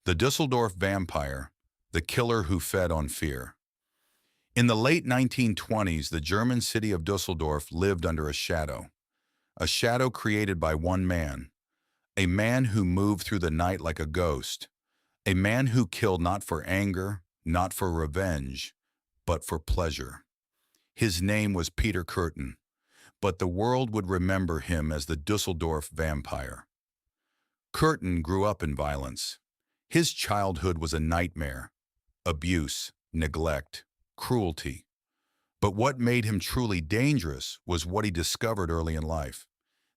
The Dusseldorf Vampire, the killer who fed on fear. In the late 1920s, the German city of Dusseldorf lived under a shadow created by one man, a man who moved through the night like a ghost, a man who killed not for anger, not for revenge, but for pleasure. His name was Peter Kürten, but the world would remember him as the Dusseldorf Vampire. Kürten grew up in violence. His childhood was a nightmare: abuse, neglect, cruelty. But what made him truly dangerous was what he discovered early in life.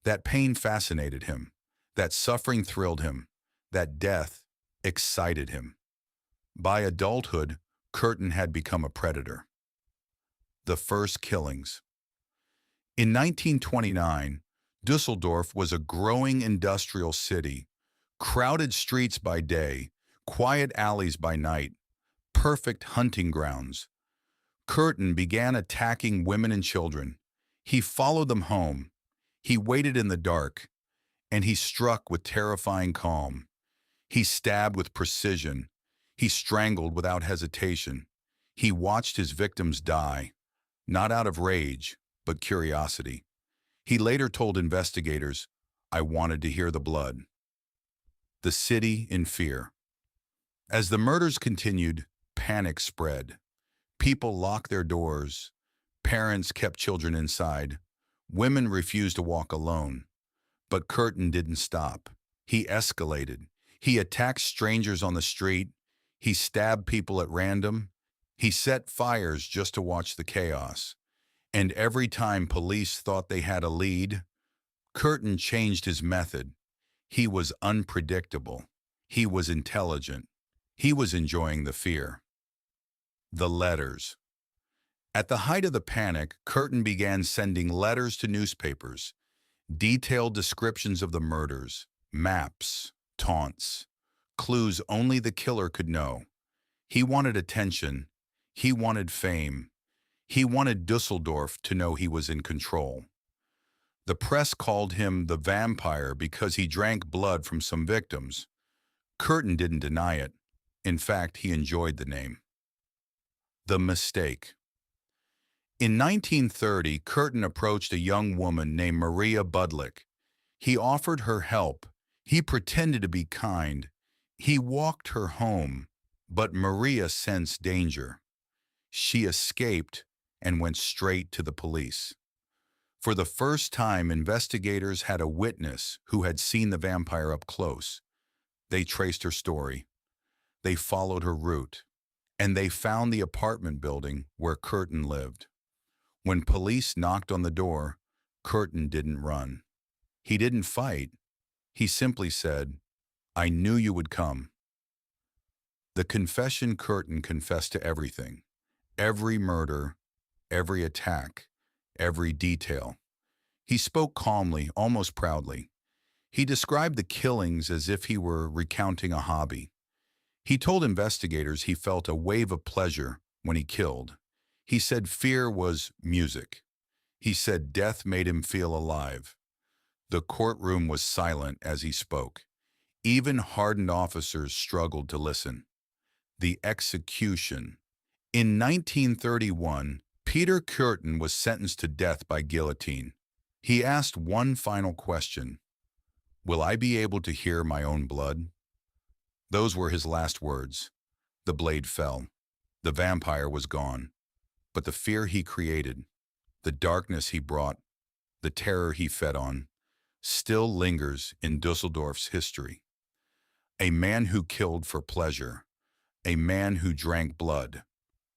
That pain fascinated him, that suffering thrilled him, that death excited him. By adulthood, Kürten had become a predator. The first killings. In 1929, Dusseldorf was a growing industrial city, crowded streets by day, quiet alleys by night, perfect hunting grounds. Kürten began attacking women and children. He followed them home. He waited in the dark, and he struck with terrifying calm. He stabbed with precision. He strangled without hesitation. He watched his victims die, not out of rage, but curiosity. He later told investigators, "I wanted to hear the blood." The city in fear. As the murders continued, panic spread. People locked their doors. Parents kept children inside. Women refused to walk alone. But Kürten didn't stop. He escalated. He attacked strangers on the street. He stabbed people at random. He set fires just to watch the chaos. And every time police thought they had a lead, Kürten changed his method. He was unpredictable. He was intelligent. He was enjoying the fear. The letters. At the height of the panic, Kürten began sending letters to newspapers, detailed descriptions of the murders, maps, taunts, clues only the killer could know. He wanted attention. He wanted fame. He wanted Dusseldorf to know he was in control. The press called him the vampire because he drank blood from some victims. Kürten didn't deny it. In fact, he enjoyed the name. The mistake. In 1930, Kürten approached a young woman named Maria Budlick. He offered her help. He pretended to be kind. He walked her home, but Maria sensed danger. She escaped and went straight to the police. For the first time, investigators had a witness who had seen the vampire up close. They traced her story. They followed her route, and they found the apartment building where Kürten lived. When police knocked on the door, Kürten didn't run. He didn't fight. He simply said, "I knew you would come." The confession. Kürten confessed to everything. Every murder, every attack, every detail. He spoke calmly, almost proudly. He described the killings as if he were recounting a hobby. He told investigators he felt a wave of pleasure when he killed. He said fear was music. He said death made him feel alive. The courtroom was silent as he spoke. Even hardened officers struggled to listen. The execution. In 1931, Peter Kürten was sentenced to death by guillotine. He asked one final question: "Will I be able to hear my own blood?" Those were his last words. The blade fell. The vampire was gone. But the fear he created, the darkness he brought, the terror he fed on, still lingers in Dusseldorf's history. A man who killed for pleasure. A man who drank blood.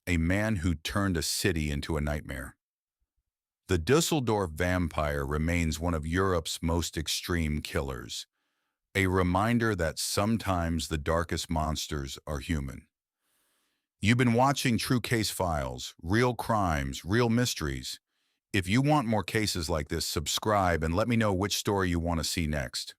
A man who turned a city into a nightmare. The Dusseldorf Vampire remains one of Europe's most extreme killers, a reminder that sometimes the darkest monsters are human. You've been watching True Case Files, real crimes, real mysteries. If you want more cases like this, subscribe and let me know which story you want to see next.